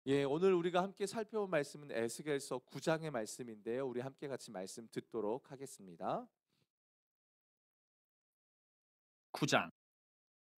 예, 오늘 우리가 함께 살펴본 말씀은 에스겔서 9장의 말씀인데요. 우리 함께 같이 말씀 듣도록 하겠습니다. 9장.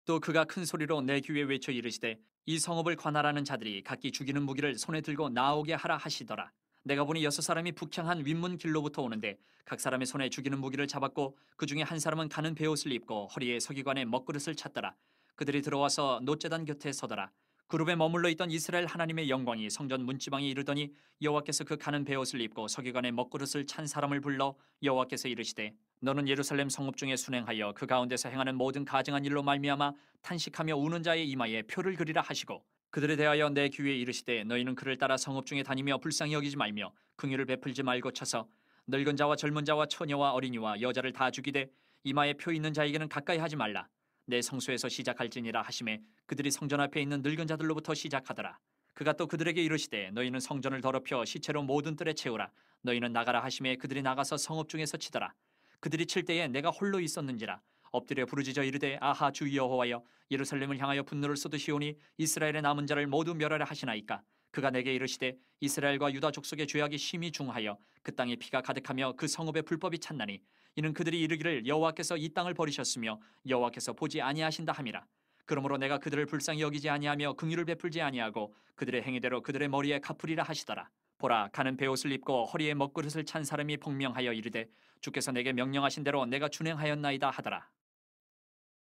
또 그가 큰 소리로 내 귀에 외쳐 이르시되 이 성읍을 관할하는 자들이 각기 죽이는 무기를 손에 들고 나오게 하라 하시더라. 내가 보니 6사람이 북향한 윗문 길로부터 오는데 각 사람의 손에 죽이는 무기를 잡았고 그 중에 한 사람은 가는 베옷을 입고 허리에 서기관의 먹그릇을 찼더라. 그들이 들어와서 놋제단 곁에 서더라. 그룹에 머물러 있던 이스라엘 하나님의 영광이 성전 문지방에 이르더니 여호와께서 그 가는 베옷을 입고 서기관의 먹그릇을 찬 사람을 불러 여호와께서 이르시되 너는 예루살렘 성읍 중에 순행하여 그 가운데서 행하는 모든 가증한 일로 말미암아 탄식하며 우는 자의 이마에 표를 그리라 하시고 그들에 대하여 내 귀에 이르시되 너희는 그를 따라 성읍 중에 다니며 불쌍히 여기지 말며 긍휼을 베풀지 말고 쳐서 늙은 자와 젊은 자와 처녀와 어린이와 여자를 다 죽이되 이마에 표 있는 자에게는 가까이 하지 말라. 내 성소에서 시작할지니라 하심에 그들이 성전 앞에 있는 늙은 자들로부터 시작하더라. 그가 또 그들에게 이르시되 너희는 성전을 더럽혀 시체로 모든 뜰에 채우라. 너희는 나가라 하심에 그들이 나가서 성읍 중에서 치더라. 그들이 칠 때에 내가 홀로 있었는지라. 엎드려 부르짖어 이르되 아하 주 여호와여 예루살렘을 향하여 분노를 쏟으시오니 이스라엘의 남은 자를 모두 멸하라 하시나이까. 그가 내게 이르시되 이스라엘과 유다 족속의 죄악이 심히 중하여 그 땅에 피가 가득하며 그 성읍에 불법이 찼나니 이는 그들이 이르기를 여호와께서 이 땅을 버리셨으며 여호와께서 보지 아니하신다 함이라. 그러므로 내가 그들을 불쌍히 여기지 아니하며 긍휼을 베풀지 아니하고 그들의 행위대로 그들의 머리에 갚으리라 하시더라. 보라 가는 베옷을 입고 허리에 먹그릇을 찬 사람이 복명하여 이르되 주께서 내게 명령하신 대로 내가 준행하였나이다 하더라.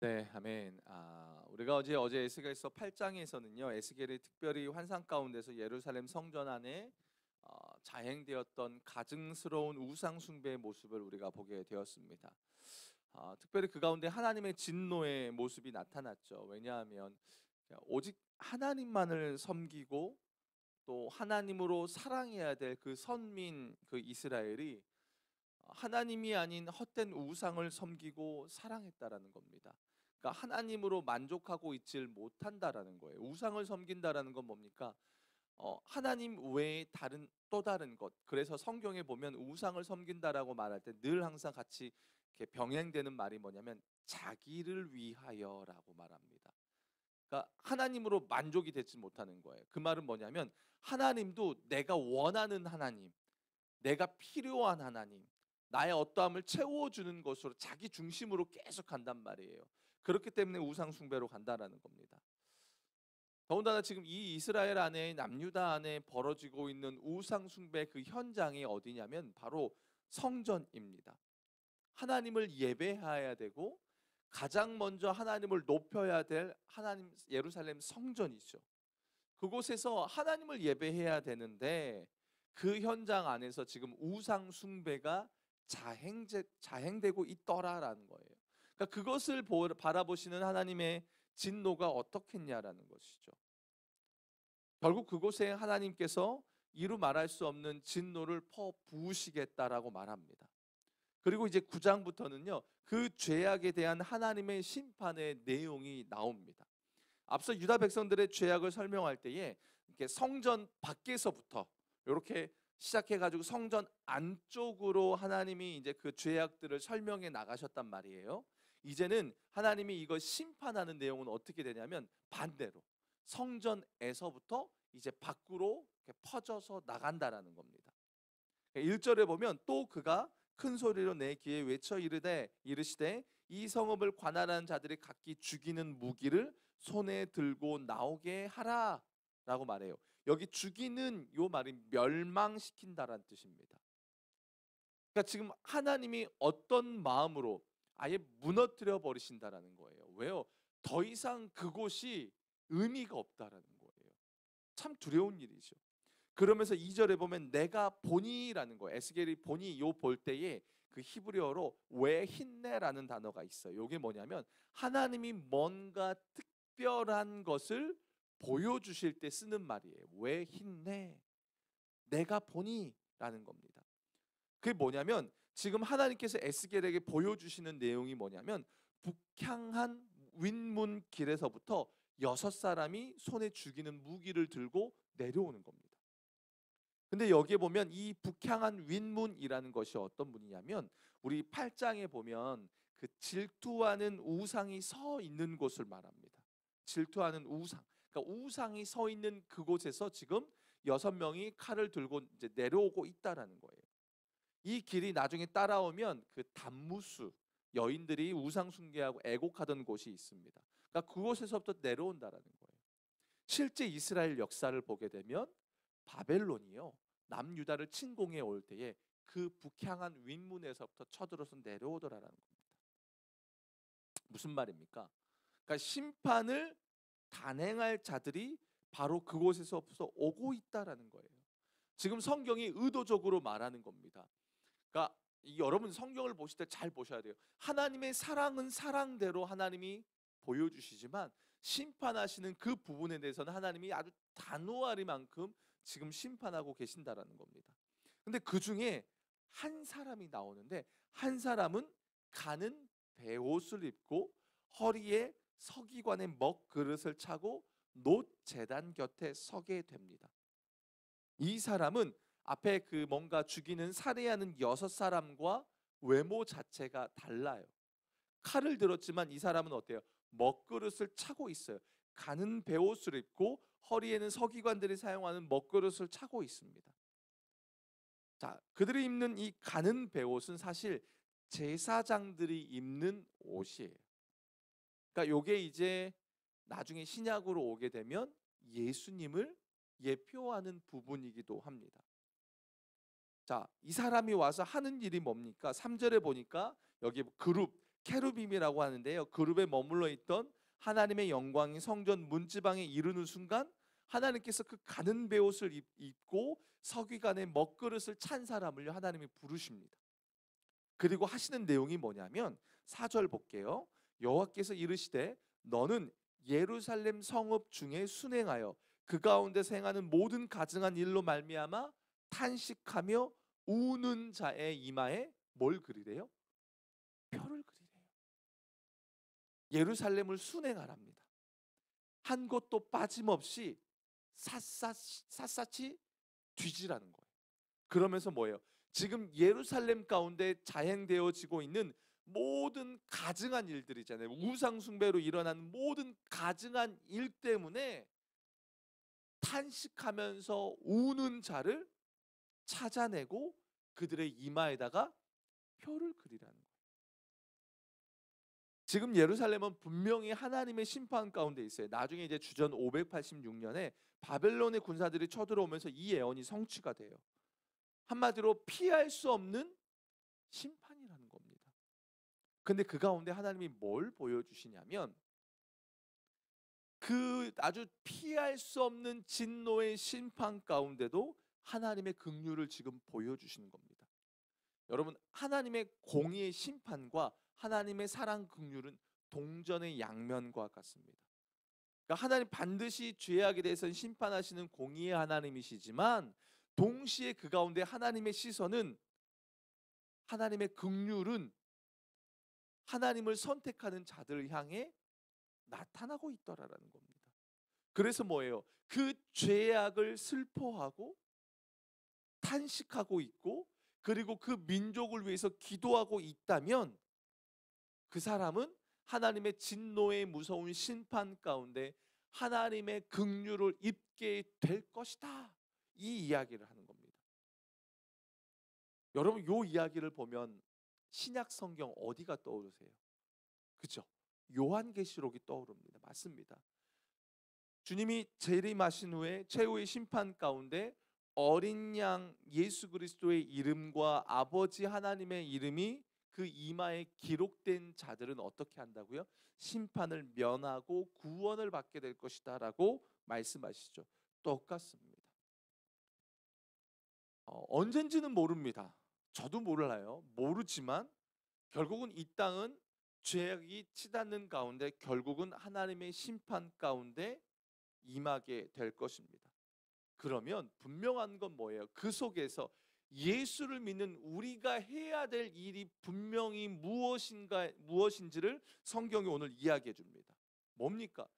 네, 아멘. 우리가 어제 에스겔서 8장에서는요. 에스겔이 특별히 환상 가운데서 예루살렘 성전 안에 자행되었던 가증스러운 우상 숭배의 모습을 우리가 보게 되었습니다. 특별히 그 가운데 하나님의 진노의 모습이 나타났죠. 왜냐하면 오직 하나님만을 섬기고 또 하나님으로 사랑해야 될 그 선민 그 이스라엘이 하나님이 아닌 헛된 우상을 섬기고 사랑했다라는 겁니다. 그러니까 하나님으로 만족하고 있질 못한다라는 거예요. 우상을 섬긴다라는 건 뭡니까? 하나님 외에 다른 또 다른 것. 그래서 성경에 보면 우상을 섬긴다라고 말할 때 늘 항상 같이 이렇게 병행되는 말이 뭐냐면 자기를 위하여라고 말합니다. 그러니까 하나님으로 만족이 되지 못하는 거예요. 그 말은 뭐냐면 하나님도 내가 원하는 하나님, 내가 필요한 하나님, 나의 어떠함을 채워주는 것으로 자기 중심으로 계속 간단 말이에요. 그렇기 때문에 우상 숭배로 간다라는 겁니다. 더군다나 지금 이 이스라엘 안에 남유다 안에 벌어지고 있는 우상 숭배 그 현장이 어디냐면 바로 성전입니다. 하나님을 예배해야 되고 가장 먼저 하나님을 높여야 될 하나님 예루살렘 성전이죠. 그곳에서 하나님을 예배해야 되는데 그 현장 안에서 지금 우상 숭배가 자행되고 있더라라는 거예요. 그러니까 그것을 바라보시는 하나님의 진노가 어떻겠냐라는 것이죠. 결국 그곳에 하나님께서 이루 말할 수 없는 진노를 퍼 부으시겠다라고 말합니다. 그리고 이제 9장부터는요. 그 죄악에 대한 하나님의 심판의 내용이 나옵니다. 앞서 유다 백성들의 죄악을 설명할 때에 이렇게 성전 밖에서부터 이렇게 시작해 가지고 성전 안쪽으로 하나님이 이제 그 죄악들을 설명해 나가셨단 말이에요. 이제는 하나님이 이걸 심판하는 내용은 어떻게 되냐면 반대로 성전에서부터 이제 밖으로 퍼져서 나간다라는 겁니다. 1절에 보면 또 그가 큰 소리로 내 귀에 외쳐 이르시되 이 성읍을 관할하는 자들이 각기 죽이는 무기를 손에 들고 나오게 하라라고 말해요. 여기 죽이는 요 말이 멸망시킨다라는 뜻입니다. 그러니까 지금 하나님이 어떤 마음으로 아예 무너뜨려 버리신다라는 거예요. 왜요? 더 이상 그곳이 의미가 없다라는 거예요. 참 두려운 일이죠. 그러면서 2절에 보면 내가 보니라는 거예요. 에스겔이 보니 요 볼 때에 그 히브리어로 웨힌네라는 단어가 있어요. 이게 뭐냐면 하나님이 뭔가 특별한 것을 보여주실 때 쓰는 말이에요. 웨힌네 내가 보니라는 겁니다. 그게 뭐냐면 지금 하나님께서 에스겔에게 보여주시는 내용이 뭐냐면 북향한 윗문 길에서부터 6사람이 손에 죽이는 무기를 들고 내려오는 겁니다. 근데 여기에 보면 이 북향한 윗문이라는 것이 어떤 문이냐면 우리 8장에 보면 그 질투하는 우상이 서 있는 곳을 말합니다. 질투하는 우상. 그러니까 우상이 서 있는 그곳에서 지금 6명이 칼을 들고 이제 내려오고 있다라는 거예요. 이 길이 나중에 따라오면 그 단무스 여인들이 우상 숭배하고 애곡하던 곳이 있습니다. 그러니까 그곳에서부터 내려온다라는 거예요. 실제 이스라엘 역사를 보게 되면 바벨론이요 남유다를 침공해 올 때에 그 북향한 윗문에서부터 쳐들어서 내려오더라라는 겁니다. 무슨 말입니까? 그러니까 심판을 단행할 자들이 바로 그곳에서부터 오고 있다라는 거예요. 지금 성경이 의도적으로 말하는 겁니다. 그러니까 여러분 성경을 보실 때 잘 보셔야 돼요. 하나님의 사랑은 사랑대로 하나님이 보여주시지만 심판하시는 그 부분에 대해서는 하나님이 아주 단호하리만큼 지금 심판하고 계신다라는 겁니다. 근데 그 중에 한 사람이 나오는데 한 사람은 가는 베옷을 입고 허리에 서기관의 먹그릇을 차고 놋 제단 곁에 서게 됩니다. 이 사람은 앞에 그 뭔가 죽이는 살해하는 6사람과 외모 자체가 달라요. 칼을 들었지만 이 사람은 어때요? 먹그릇을 차고 있어요. 가는 베옷을 입고 허리에는 서기관들이 사용하는 먹그릇을 차고 있습니다. 자, 그들이 입는 이 가는 베옷은 사실 제사장들이 입는 옷이에요. 그러니까 요게 이제 나중에 신약으로 오게 되면 예수님을 예표하는 부분이기도 합니다. 자, 이 사람이 와서 하는 일이 뭡니까? 3절에 보니까 여기 그룹, 케루빔이라고 하는데요. 그룹에 머물러 있던 하나님의 영광이 성전 문지방에 이르는 순간 하나님께서 그 가는 베옷을 입고 서기관의 먹그릇을 찬 사람을 하나님이 부르십니다. 그리고 하시는 내용이 뭐냐면 4절 볼게요. 여호와께서 이르시되 너는 예루살렘 성읍 중에 순행하여 그 가운데서 행하는 모든 가증한 일로 말미암아 탄식하며 우는 자의 이마에 뭘 그리래요? 표를 그리래요. 예루살렘을 순행하랍니다. 한 곳도 빠짐없이 샅샅이 뒤지라는 거예요. 그러면서 뭐예요? 지금 예루살렘 가운데 자행되어지고 있는 모든 가증한 일들이잖아요. 우상 숭배로 일어난 모든 가증한 일 때문에 탄식하면서 우는 자를 찾아내고 그들의 이마에다가 표를 그리라는 거예요. 지금 예루살렘은 분명히 하나님의 심판 가운데 있어요. 나중에 이제 주전 586년에 바벨론의 군사들이 쳐들어오면서 이 예언이 성취가 돼요. 한마디로 피할 수 없는 심판이라는 겁니다. 근데 그 가운데 하나님이 뭘 보여주시냐면 그 아주 피할 수 없는 진노의 심판 가운데도 하나님의 긍휼을 지금 보여주시는 겁니다. 여러분 하나님의 공의의 심판과 하나님의 사랑 긍휼은 동전의 양면과 같습니다. 그러니까 하나님 반드시 죄악에 대해서는 심판하시는 공의의 하나님이시지만 동시에 그 가운데 하나님의 시선은 하나님의 긍휼은 하나님을 선택하는 자들을 향해 나타나고 있더라라는 겁니다. 그래서 뭐예요? 그 죄악을 슬퍼하고 탄식하고 있고 그리고 그 민족을 위해서 기도하고 있다면 그 사람은 하나님의 진노의 무서운 심판 가운데 하나님의 긍휼을 입게 될 것이다. 이 이야기를 하는 겁니다. 여러분 이 이야기를 보면 신약 성경 어디가 떠오르세요? 그죠? 요한계시록이 떠오릅니다. 맞습니다. 주님이 재림하신 후에 최후의 심판 가운데 어린 양 예수 그리스도의 이름과 아버지 하나님의 이름이 그 이마에 기록된 자들은 어떻게 한다고요? 심판을 면하고 구원을 받게 될 것이다 라고 말씀하시죠. 똑같습니다. 언젠지는 모릅니다. 저도 몰라요. 모르지만 결국은 이 땅은 죄악이 치닫는 가운데 결국은 하나님의 심판 가운데 임하게 될 것입니다. 그러면 분명한 건 뭐예요? 그 속에서 예수를 믿는 우리가 해야 될 일이 분명히 무엇인지를 성경이 오늘 이야기해 줍니다. 뭡니까?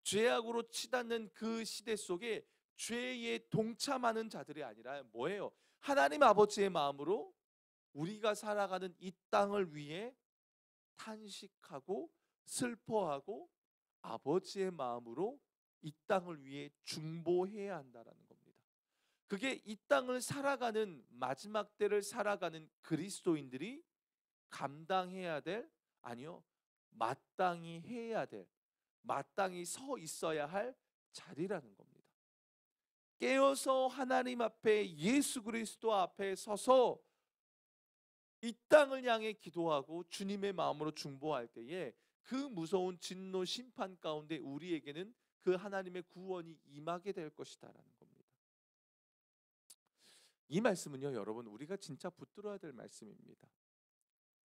죄악으로 치닫는 그 시대 속에 죄에 동참하는 자들이 아니라 뭐예요? 하나님 아버지의 마음으로 우리가 살아가는 이 땅을 위해 탄식하고 슬퍼하고 아버지의 마음으로 이 땅을 위해 중보해야 한다라는 겁니다. 그게 이 땅을 살아가는 마지막 때를 살아가는 그리스도인들이 감당해야 될, 아니요, 마땅히 해야 될, 마땅히 서 있어야 할 자리라는 겁니다. 깨어서 하나님 앞에, 예수 그리스도 앞에 서서 이 땅을 향해 기도하고 주님의 마음으로 중보할 때에 그 무서운 진노 심판 가운데 우리에게는 그 하나님의 구원이 임하게 될 것이다라는 겁니다. 이 말씀은요, 여러분, 우리가 진짜 붙들어야 될 말씀입니다.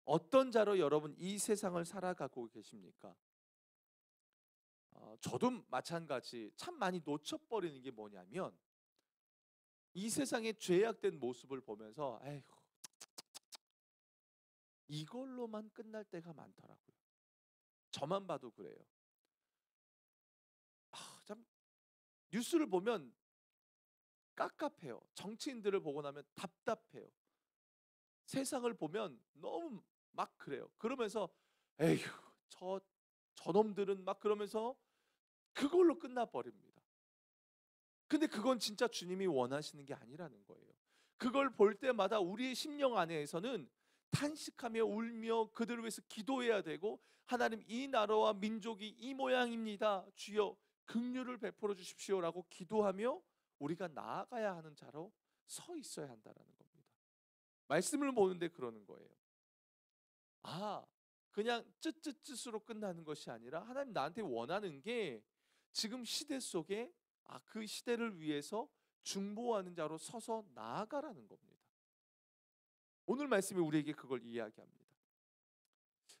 어떤 자로 여러분 이 세상을 살아가고 계십니까? 저도 마찬가지 참 많이 놓쳐버리는 게 뭐냐면, 이 세상의 죄악된 모습을 보면서 에휴, 이걸로만 끝날 때가 많더라고요. 저만 봐도 그래요. 참 뉴스를 보면 깝깝해요. 정치인들을 보고 나면 답답해요. 세상을 보면 너무 막 그래요. 그러면서 에휴, 저 저놈들은 막 그러면서 그걸로 끝나버립니다. 근데 그건 진짜 주님이 원하시는 게 아니라는 거예요. 그걸 볼 때마다 우리의 심령 안에서는 탄식하며 울며 그들을 위해서 기도해야 되고, 하나님, 이 나라와 민족이 이 모양입니다. 주여 긍휼을 베풀어 주십시오라고 기도하며 우리가 나아가야 하는 자로 서 있어야 한다라는 겁니다. 말씀을 보는데 그러는 거예요. 그냥 쯧쯧쯧으로 끝나는 것이 아니라 하나님 나한테 원하는 게 지금 시대 속에 그 시대를 위해서 중보하는 자로 서서 나아가라는 겁니다. 오늘 말씀이 우리에게 그걸 이야기합니다.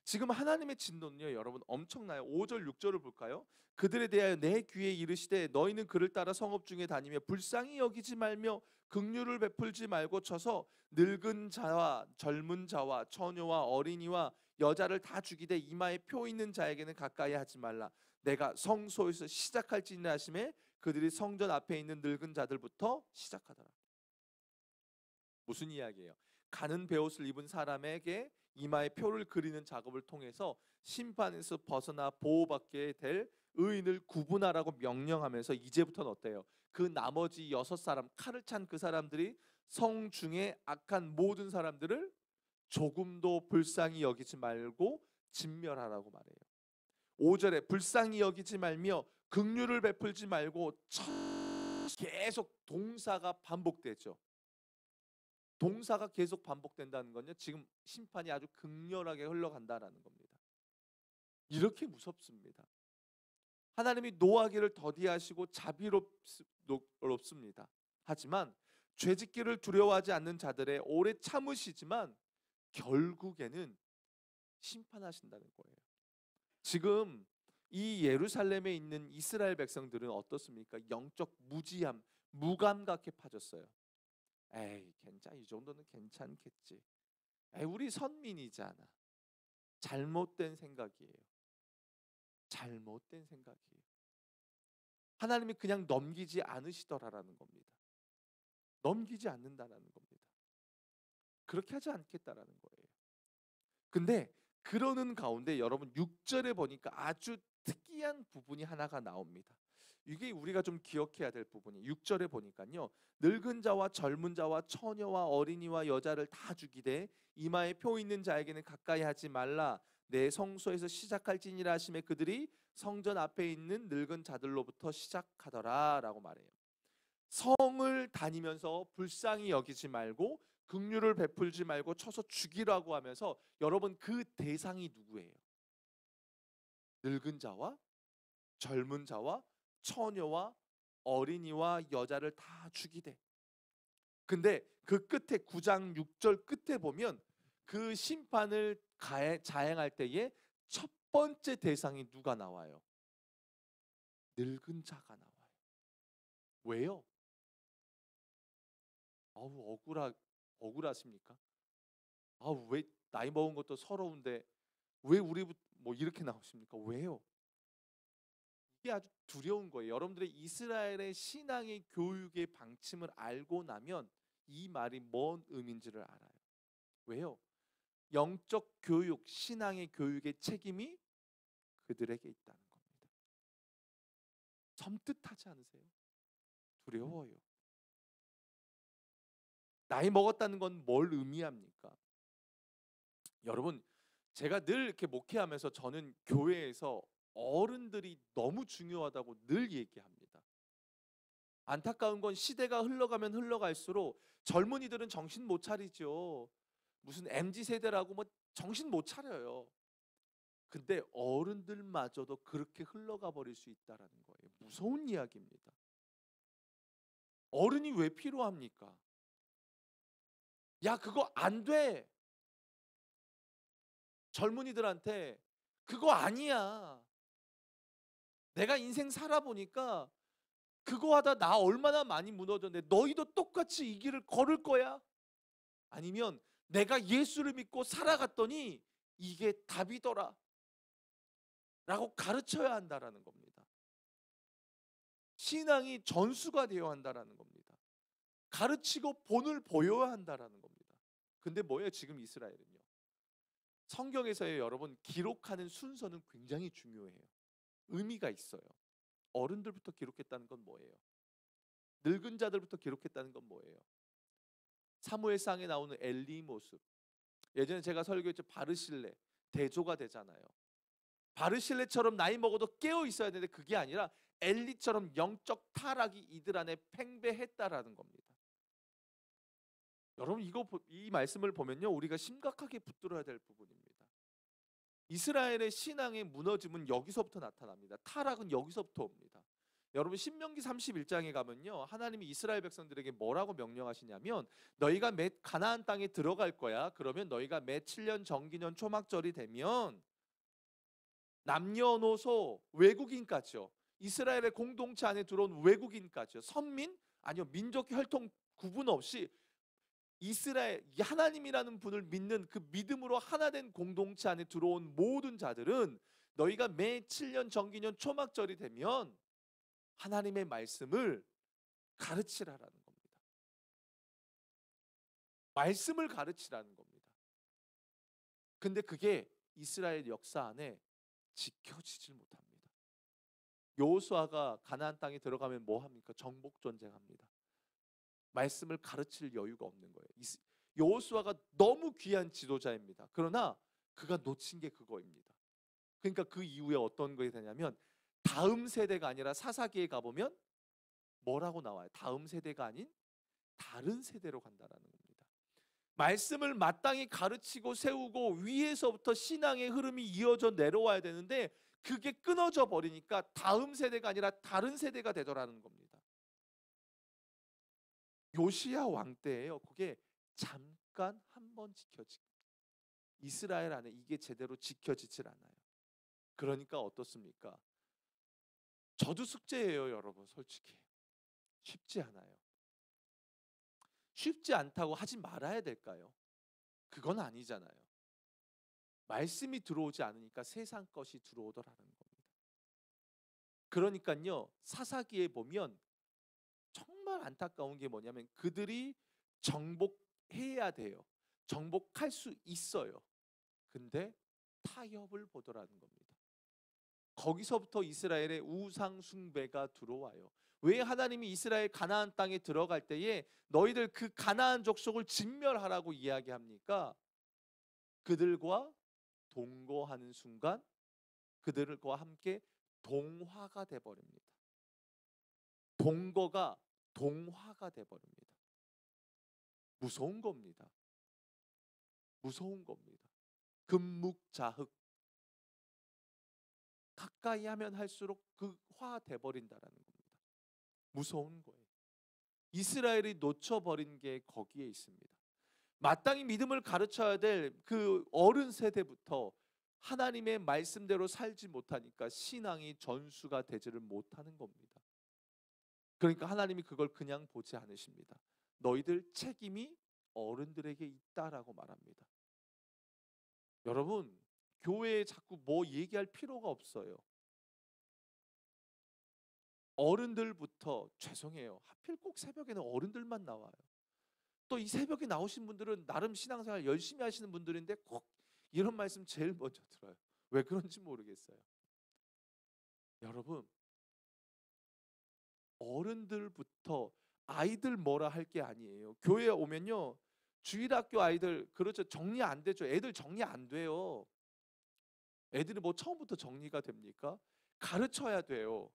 지금 하나님의 진노는요, 여러분 엄청나요. 5절 6절을 볼까요? 그들에 대하여 내 귀에 이르시되 너희는 그를 따라 성읍 중에 다니며 불쌍히 여기지 말며 긍휼을 베풀지 말고 쳐서 늙은 자와 젊은 자와 처녀와 어린이와 여자를 다 죽이되 이마에 표 있는 자에게는 가까이 하지 말라. 내가 성소에서 시작할지니라 하심에 그들이 성전 앞에 있는 늙은 자들부터 시작하더라. 무슨 이야기예요? 가는 베옷을 입은 사람에게 이마에 표를 그리는 작업을 통해서 심판에서 벗어나 보호받게 될 의인을 구분하라고 명령하면서 이제부터는 어때요? 그 나머지 6사람, 칼을 찬 그 사람들이 성 중에 악한 모든 사람들을 조금도 불쌍히 여기지 말고 진멸하라고 말해요. 5절에 불쌍히 여기지 말며 긍휼을 베풀지 말고 계속 동사가 반복되죠. 동사가 계속 반복된다는 건요, 지금 심판이 아주 극렬하게 흘러간다라는 겁니다. 이렇게 무섭습니다. 하나님이 노하기를 더디하시고 자비롭습니다. 하지만 죄짓기를 두려워하지 않는 자들의 오래 참으시지만 결국에는 심판하신다는 거예요. 지금 이 예루살렘에 있는 이스라엘 백성들은 어떻습니까? 영적 무지함, 무감각해 빠졌어요. 에이, 이 정도는 괜찮겠지. 에이, 우리 선민이잖아. 잘못된 생각이에요. 잘못된 생각이에요. 하나님이 그냥 넘기지 않으시더라라는 겁니다. 넘기지 않는다라는 겁니다. 그렇게 하지 않겠다라는 거예요. 근데 그러는 가운데 여러분 6절에 보니까 아주 특이한 부분이 하나가 나옵니다. 이게 우리가 좀 기억해야 될 부분이 6절에 보니까요, 늙은 자와 젊은 자와 처녀와 어린이와 여자를 다 죽이되 이마에 표 있는 자에게는 가까이 하지 말라. 내 성소에서 시작할지니라 하심에 그들이 성전 앞에 있는 늙은 자들로부터 시작하더라 라고 말해요. 성을 다니면서 불쌍히 여기지 말고 긍휼을 베풀지 말고 쳐서 죽이라고 하면서, 여러분 그 대상이 누구예요? 늙은 자와 젊은 자와 처녀와 어린이와 여자를 다 죽이되. 근데 그 끝에 9장 6절 끝에 보면 그 심판을 자행할 때에 첫 번째 대상이 누가 나와요? 늙은 자가 나와요. 왜요? 억울하십니까? 왜 나이 먹은 것도 서러운데 왜 우리 뭐 이렇게 나오십니까? 왜요? 이게 아주 두려운 거예요. 여러분들의 이스라엘의 신앙의 교육의 방침을 알고 나면 이 말이 뭔 의미인지를 알아요. 왜요? 영적 교육, 신앙의 교육의 책임이 그들에게 있다는 겁니다. 섬뜩하지 않으세요? 두려워요. 나이 먹었다는 건 뭘 의미합니까? 여러분, 제가 늘 이렇게 목회하면서 저는 교회에서 어른들이 너무 중요하다고 늘 얘기합니다. 안타까운 건 시대가 흘러가면 흘러갈수록 젊은이들은 정신 못 차리죠. 무슨 MZ 세대라고 뭐 정신 못 차려요. 근데 어른들마저도 그렇게 흘러가 버릴 수 있다라는 거예요. 무서운 이야기입니다. 어른이 왜 필요합니까? 야, 그거 안 돼. 젊은이들한테 그거 아니야. 내가 인생 살아보니까 그거 하다 나 얼마나 많이 무너졌는데 너희도 똑같이 이 길을 걸을 거야? 아니면 내가 예수를 믿고 살아갔더니 이게 답이더라 라고 가르쳐야 한다라는 겁니다. 신앙이 전수가 되어야 한다라는 겁니다. 가르치고 본을 보여야 한다라는 겁니다. 근데 뭐예요? 지금 이스라엘은요. 성경에서의 여러분 기록하는 순서는 굉장히 중요해요. 의미가 있어요. 어른들부터 기록했다는 건 뭐예요? 늙은 자들부터 기록했다는 건 뭐예요? 사무엘상에 나오는 엘리 모습. 예전에 제가 설교했죠. 바르실레 대조가 되잖아요. 바르실레처럼 나이 먹어도 깨어 있어야 되는데 그게 아니라 엘리처럼 영적 타락이 이들 안에 팽배했다라는 겁니다. 여러분 이 말씀을 보면요 우리가 심각하게 붙들어야 될 부분입니다. 이스라엘의 신앙의 무너짐은 여기서부터 나타납니다. 타락은 여기서부터 옵니다. 여러분 신명기 31장에 가면요 하나님이 이스라엘 백성들에게 뭐라고 명령하시냐면 너희가 매 가나안 땅에 들어갈 거야. 그러면 너희가 매 7년 정기년 초막절이 되면 남녀노소 외국인까지요. 이스라엘의 공동체 안에 들어온 외국인까지요. 선민 아니요 민족 혈통 구분 없이 이스라엘 하나님이라는 분을 믿는 그 믿음으로 하나된 공동체 안에 들어온 모든 자들은 너희가 매 7년 정기년 초막절이 되면 하나님의 말씀을 가르치라라는 겁니다. 말씀을 가르치라는 겁니다. 근데 그게 이스라엘 역사 안에 지켜지질 못합니다. 여호수아가 가나안 땅에 들어가면 뭐 합니까? 정복 전쟁합니다. 말씀을 가르칠 여유가 없는 거예요. 여호수아가 너무 귀한 지도자입니다. 그러나 그가 놓친 게 그거입니다. 그러니까 그 이후에 어떤 것이 되냐면 다음 세대가 아니라 사사기에 가보면 뭐라고 나와요? 다음 세대가 아닌 다른 세대로 간다라는 겁니다. 말씀을 마땅히 가르치고 세우고 위에서부터 신앙의 흐름이 이어져 내려와야 되는데 그게 끊어져 버리니까 다음 세대가 아니라 다른 세대가 되더라는 겁니다. 요시야 왕 때예요. 그게 잠깐 한 번 지켜지고 이스라엘 안에 이게 제대로 지켜지질 않아요. 그러니까 어떻습니까? 저도 숙제예요, 여러분. 솔직히 쉽지 않아요. 쉽지 않다고 하지 말아야 될까요? 그건 아니잖아요. 말씀이 들어오지 않으니까 세상 것이 들어오더라는 겁니다. 그러니까요 사사기에 보면 정말 안타까운 게 뭐냐면 그들이 정복해야 돼요. 정복할 수 있어요. 근데 타협을 보더라는 겁니다. 거기서부터 이스라엘의 우상 숭배가 들어와요. 왜 하나님이 이스라엘 가나안 땅에 들어갈 때에 너희들 그 가나안 족속을 진멸하라고 이야기합니까? 그들과 동거하는 순간 그들과 함께 동화가 돼 버립니다. 동거가 동화가 돼 버립니다. 무서운 겁니다. 무서운 겁니다. 금묵자흑 가까이 하면 할수록 극화돼 버린다라는 겁니다. 무서운 거예요. 이스라엘이 놓쳐버린 게 거기에 있습니다. 마땅히 믿음을 가르쳐야 될 그 어른 세대부터 하나님의 말씀대로 살지 못하니까 신앙이 전수가 되지를 못하는 겁니다. 그러니까 하나님이 그걸 그냥 보지 않으십니다. 너희들 책임이 어른들에게 있다라고 말합니다. 여러분 교회에 자꾸 뭐 얘기할 필요가 없어요. 어른들부터 죄송해요. 하필 꼭 새벽에는 어른들만 나와요. 또 이 새벽에 나오신 분들은 나름 신앙생활 열심히 하시는 분들인데 꼭 이런 말씀 제일 먼저 들어요. 왜 그런지 모르겠어요. 여러분 어른들부터 아이들 뭐라 할 게 아니에요. 교회에 오면요. 주일학교 아이들 그렇죠. 정리 안 되죠. 애들 정리 안 돼요. 애들이 뭐 처음부터 정리가 됩니까? 가르쳐야 돼요.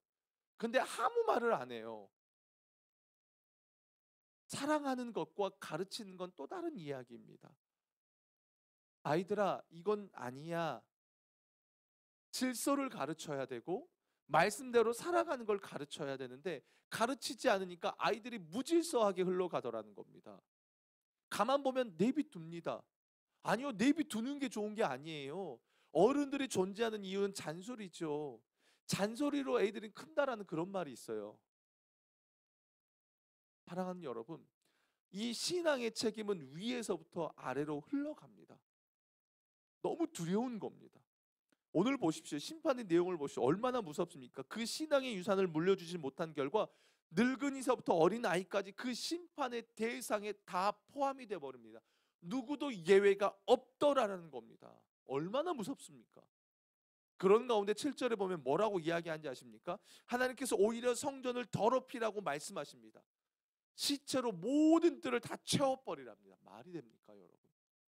근데 아무 말을 안 해요. 사랑하는 것과 가르치는 건 또 다른 이야기입니다. 아이들아, 이건 아니야. 질서를 가르쳐야 되고 말씀대로 살아가는 걸 가르쳐야 되는데 가르치지 않으니까 아이들이 무질서하게 흘러가더라는 겁니다. 가만 보면 내비둡니다. 아니요, 내비두는 게 좋은 게 아니에요. 어른들이 존재하는 이유는 잔소리죠. 잔소리로 애들이 큰다라는 그런 말이 있어요. 사랑하는 여러분, 이 신앙의 책임은 위에서부터 아래로 흘러갑니다. 너무 두려운 겁니다. 오늘 보십시오. 심판의 내용을 보십시오. 얼마나 무섭습니까? 그 신앙의 유산을 물려주지 못한 결과 늙은이서부터 어린아이까지 그 심판의 대상에 다 포함이 되어 버립니다. 누구도 예외가 없더라는 겁니다. 얼마나 무섭습니까? 그런 가운데 7절에 보면 뭐라고 이야기하는지 아십니까? 하나님께서 오히려 성전을 더럽히라고 말씀하십니다. 시체로 모든 뜰을 다 채워버리랍니다. 말이 됩니까, 여러분?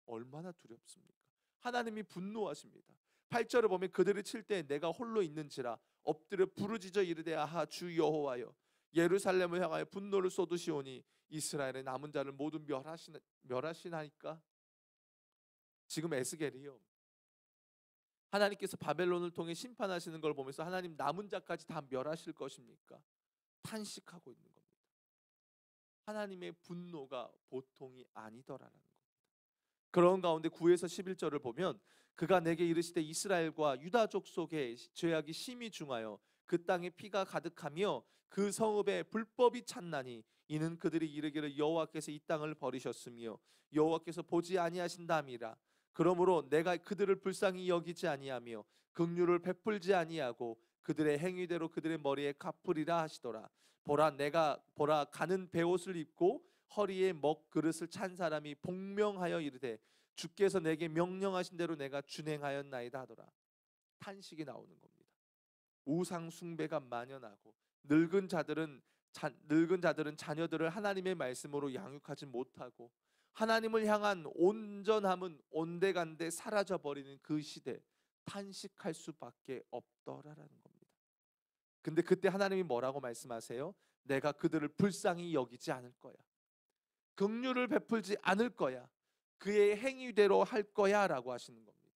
얼마나 두렵습니까? 하나님이 분노하십니다. 8절에 보면 그들을 칠 때 내가 홀로 있는지라 엎드려 부르짖어 이르되 아하 주 여호와여 예루살렘을 향하여 분노를 쏟으시오니 이스라엘의 남은 자를 모두 멸하시나이까. 지금 에스겔이요, 하나님께서 바벨론을 통해 심판하시는 걸 보면서 하나님 남은 자까지 다 멸하실 것입니까? 탄식하고 있는 겁니다. 하나님의 분노가 보통이 아니더라라는 겁니다. 그런 가운데 9에서 11절을 보면 그가 내게 이르시되 이스라엘과 유다족 속에 죄악이 심히 중하여 그 땅에 피가 가득하며 그 성읍에 불법이 찼나니 이는 그들이 이르기를 여호와께서 이 땅을 버리셨으며 여호와께서 보지 아니하신다미라. 그러므로 내가 그들을 불쌍히 여기지 아니하며 긍휼을 베풀지 아니하고 그들의 행위대로 그들의 머리에 갚으리라 하시더라. 보라 가는 베옷을 입고 허리에 먹 그릇을 찬 사람이 복명하여 이르되 주께서 내게 명령하신 대로 내가 준행하였나이다 하더라. 탄식이 나오는 겁니다. 우상 숭배가 만연하고 늙은 자들은 자녀들을 하나님의 말씀으로 양육하지 못하고 하나님을 향한 온전함은 온데간데 사라져 버리는 그 시대, 탄식할 수밖에 없더라라는 겁니다. 근데 그때 하나님이 뭐라고 말씀하세요? 내가 그들을 불쌍히 여기지 않을 거야. 긍휼을 베풀지 않을 거야. 그의 행위대로 할 거야라고 하시는 겁니다.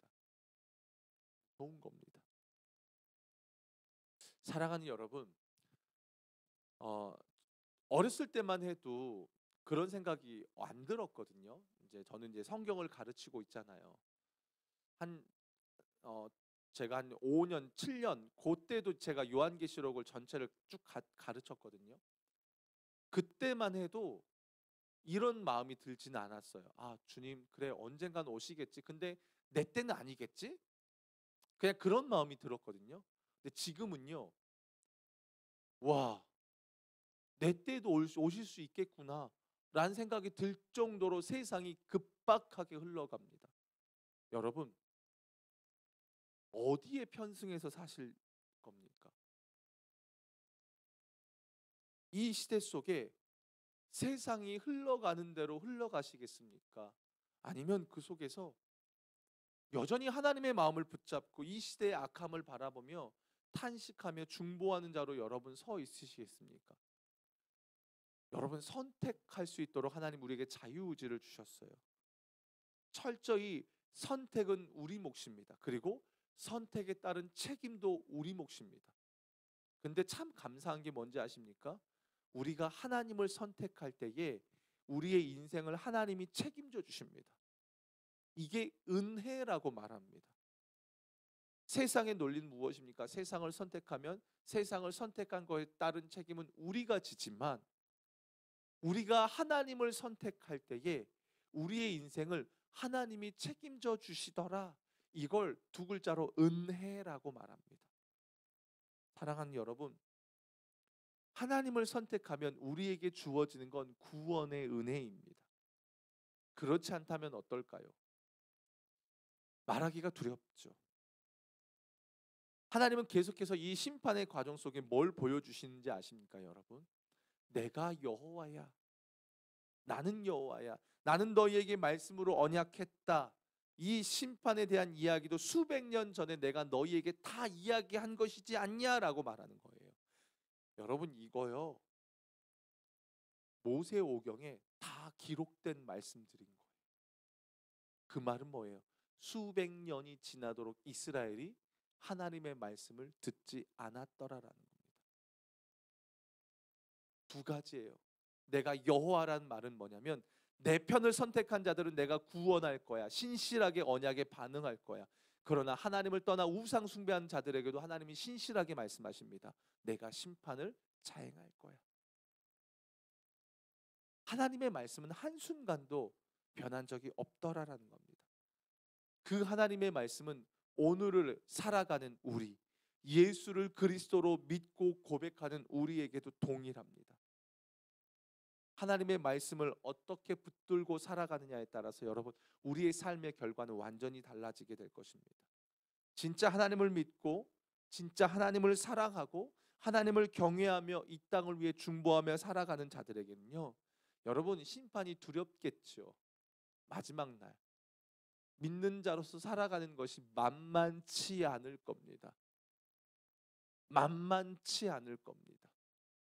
좋은 겁니다. 사랑하는 여러분, 어렸을 때만 해도 그런 생각이 안 들었거든요. 저는 이제 성경을 가르치고 있잖아요. 한 제가 한 5년, 7년 그때도 제가 요한계시록을 전체를 쭉 가르쳤거든요. 그때만 해도 이런 마음이 들지는 않았어요. 아, 주님, 그래 언젠간 오시겠지. 근데 내 때는 아니겠지? 그냥 그런 마음이 들었거든요. 근데 지금은요. 와, 내 때도 오실 수 있겠구나 라는 생각이 들 정도로 세상이 급박하게 흘러갑니다. 여러분, 어디에 편승해서 사실 겁니까? 이 시대 속에 세상이 흘러가는 대로 흘러가시겠습니까? 아니면 그 속에서 여전히 하나님의 마음을 붙잡고 이 시대의 악함을 바라보며 탄식하며 중보하는 자로 여러분 서 있으시겠습니까? 여러분, 선택할 수 있도록 하나님 우리에게 자유의지를 주셨어요. 철저히 선택은 우리 몫입니다. 그리고 선택에 따른 책임도 우리 몫입니다. 근데 참 감사한 게 뭔지 아십니까? 우리가 하나님을 선택할 때에 우리의 인생을 하나님이 책임져 주십니다. 이게 은혜라고 말합니다. 세상의 논리는 무엇입니까? 세상을 선택하면 세상을 선택한 것에 따른 책임은 우리가 지지만 우리가 하나님을 선택할 때에 우리의 인생을 하나님이 책임져 주시더라. 이걸 두 글자로 은혜라고 말합니다. 사랑하는 여러분, 하나님을 선택하면 우리에게 주어지는 건 구원의 은혜입니다. 그렇지 않다면 어떨까요? 말하기가 두렵죠. 하나님은 계속해서 이 심판의 과정 속에 뭘 보여주시는지 아십니까, 여러분? 내가 여호와야. 나는 여호와야. 나는 너희에게 말씀으로 언약했다. 이 심판에 대한 이야기도 수백 년 전에 내가 너희에게 다 이야기한 것이지 않냐라고 말하는 거예요. 여러분, 이거요, 모세오경에 다 기록된 말씀들인 거예요. 그 말은 뭐예요? 수백 년이 지나도록 이스라엘이 하나님의 말씀을 듣지 않았더라라는 겁니다. 두 가지예요. 내가 여호와라는 말은 뭐냐면 내 편을 선택한 자들은 내가 구원할 거야. 신실하게 언약에 반응할 거야. 그러나 하나님을 떠나 우상 숭배한 자들에게도 하나님이 신실하게 말씀하십니다. 내가 심판을 자행할 거야. 하나님의 말씀은 한순간도 변한 적이 없더라라는 겁니다. 그 하나님의 말씀은 오늘을 살아가는 우리, 예수를 그리스도로 믿고 고백하는 우리에게도 동일합니다. 하나님의 말씀을 어떻게 붙들고 살아가느냐에 따라서 여러분, 우리의 삶의 결과는 완전히 달라지게 될 것입니다. 진짜 하나님을 믿고 진짜 하나님을 사랑하고 하나님을 경외하며 이 땅을 위해 중보하며 살아가는 자들에게는요, 여러분, 심판이 두렵겠죠. 마지막 날 믿는 자로서 살아가는 것이 만만치 않을 겁니다. 만만치 않을 겁니다.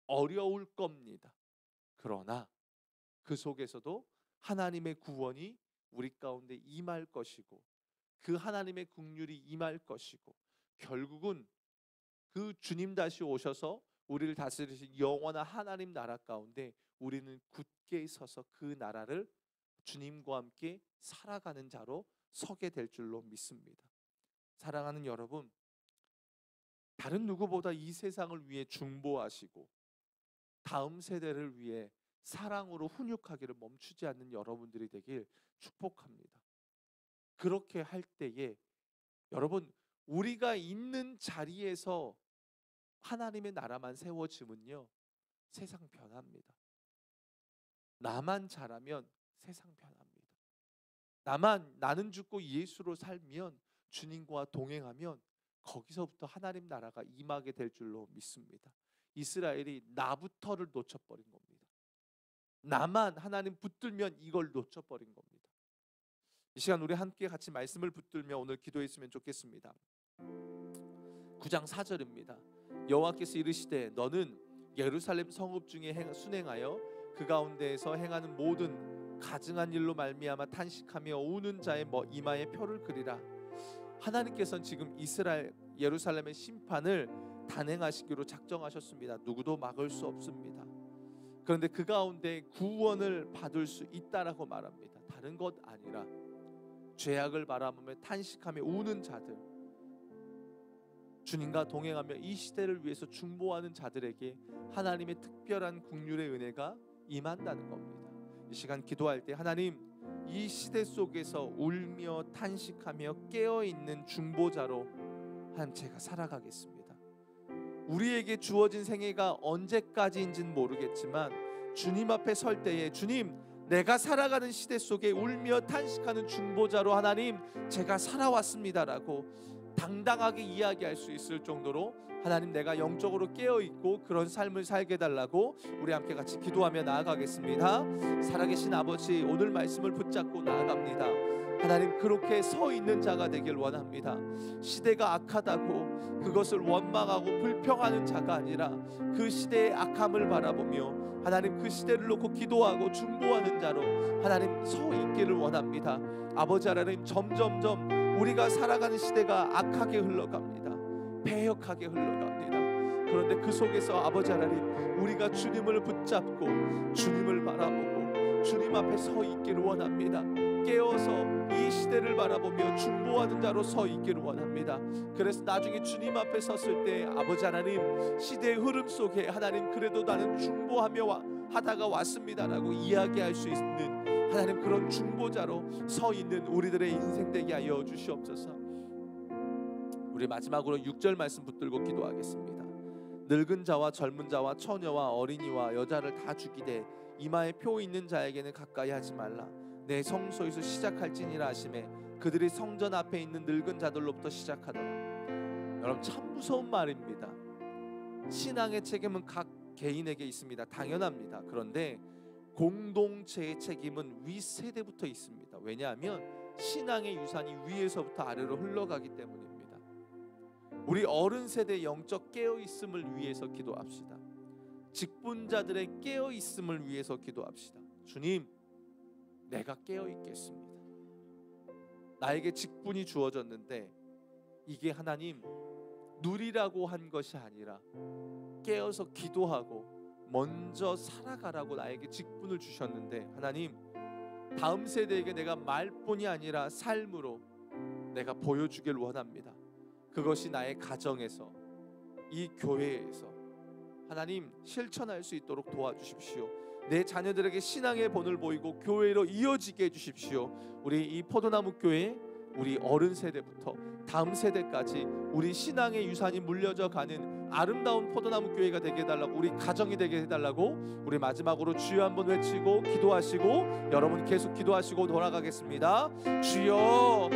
어려울 겁니다. 그러나 그 속에서도 하나님의 구원이 우리 가운데 임할 것이고 그 하나님의 긍휼이 임할 것이고 결국은 그 주님 다시 오셔서 우리를 다스리신 영원한 하나님 나라 가운데 우리는 굳게 서서 그 나라를 주님과 함께 살아가는 자로 서게 될 줄로 믿습니다. 사랑하는 여러분, 다른 누구보다 이 세상을 위해 중보하시고 다음 세대를 위해 사랑으로 훈육하기를 멈추지 않는 여러분들이 되길 축복합니다. 그렇게 할 때에 여러분, 우리가 있는 자리에서 하나님의 나라만 세워지면요, 세상 변합니다. 나만 잘하면 세상 변합니다. 나는 죽고 예수로 살면, 주님과 동행하면 거기서부터 하나님 나라가 임하게 될 줄로 믿습니다. 이스라엘이 나부터를 놓쳐버린 겁니다. 나만 하나님 붙들면 이걸 놓쳐버린 겁니다. 이 시간 우리 함께 같이 말씀을 붙들며 오늘 기도했으면 좋겠습니다. 9장 4절입니다. 여호와께서 이르시되 너는 예루살렘 성읍 중에 순행하여 그 가운데에서 행하는 모든 가증한 일로 말미암아 탄식하며 우는 자의 이마에 표를 그리라. 하나님께서는 지금 이스라엘 예루살렘의 심판을 단행하시기로 작정하셨습니다. 누구도 막을 수 없습니다. 그런데 그 가운데 구원을 받을 수 있다라고 말합니다. 다른 것 아니라 죄악을 바라보며 탄식하며 우는 자들, 주님과 동행하며 이 시대를 위해서 중보하는 자들에게 하나님의 특별한 긍휼의 은혜가 임한다는 겁니다. 이 시간 기도할 때 하나님, 이 시대 속에서 울며 탄식하며 깨어있는 중보자로 한 제가 살아가겠습니다. 우리에게 주어진 생애가 언제까지인지는 모르겠지만 주님 앞에 설 때에 주님, 내가 살아가는 시대 속에 울며 탄식하는 중보자로 하나님 제가 살아왔습니다라고 당당하게 이야기할 수 있을 정도로 하나님, 내가 영적으로 깨어있고 그런 삶을 살게 달라고 우리 함께 같이 기도하며 나아가겠습니다. 살아계신 아버지, 오늘 말씀을 붙잡고 나아갑니다. 하나님, 그렇게 서 있는 자가 되길 원합니다. 시대가 악하다고 그것을 원망하고 불평하는 자가 아니라 그 시대의 악함을 바라보며 하나님, 그 시대를 놓고 기도하고 중보하는 자로 하나님 서 있기를 원합니다. 아버지 하나님, 점점점 우리가 살아가는 시대가 악하게 흘러갑니다. 패역하게 흘러갑니다. 그런데 그 속에서 아버지 하나님, 우리가 주님을 붙잡고 주님을 바라보고 주님 앞에 서 있기를 원합니다. 깨어서 이 시대를 바라보며 중보하는 자로 서 있기를 원합니다. 그래서 나중에 주님 앞에 섰을 때 아버지 하나님, 시대의 흐름 속에 하나님, 그래도 나는 중보하며 하다가 왔습니다라고 이야기할 수 있는 하나님, 그런 중보자로 서 있는 우리들의 인생 되게 하여 주시옵소서. 우리 마지막으로 6절 말씀 붙들고 기도하겠습니다. 늙은 자와 젊은 자와 처녀와 어린이와 여자를 다 죽이되 이마에 표 있는 자에게는 가까이 하지 말라. 내 성소에서 시작할지니라 하시매 그들이 성전 앞에 있는 늙은 자들로부터 시작하더라. 여러분 참 무서운 말입니다. 신앙의 책임은 각 개인에게 있습니다. 당연합니다. 그런데 공동체의 책임은 윗세대부터 있습니다. 왜냐하면 신앙의 유산이 위에서부터 아래로 흘러가기 때문입니다. 우리 어른 세대의 영적 깨어있음을 위해서 기도합시다. 직분자들의 깨어있음을 위해서 기도합시다. 주님, 내가 깨어있겠습니다. 나에게 직분이 주어졌는데 이게 하나님 누리라고 한 것이 아니라 깨어서 기도하고 먼저 살아가라고 나에게 직분을 주셨는데, 하나님 다음 세대에게 내가 말뿐이 아니라 삶으로 내가 보여주길 원합니다. 그것이 나의 가정에서, 이 교회에서 하나님 실천할 수 있도록 도와주십시오. 내 자녀들에게 신앙의 본을 보이고 교회로 이어지게 해주십시오. 우리 이 포도나무 교회, 우리 어른 세대부터 다음 세대까지 우리 신앙의 유산이 물려져 가는 아름다운 포도나무 교회가 되게 해달라고, 우리 가정이 되게 해달라고, 우리 마지막으로 주여 한번 외치고 기도하시고 여러분 계속 기도하시고 돌아가겠습니다. 주여.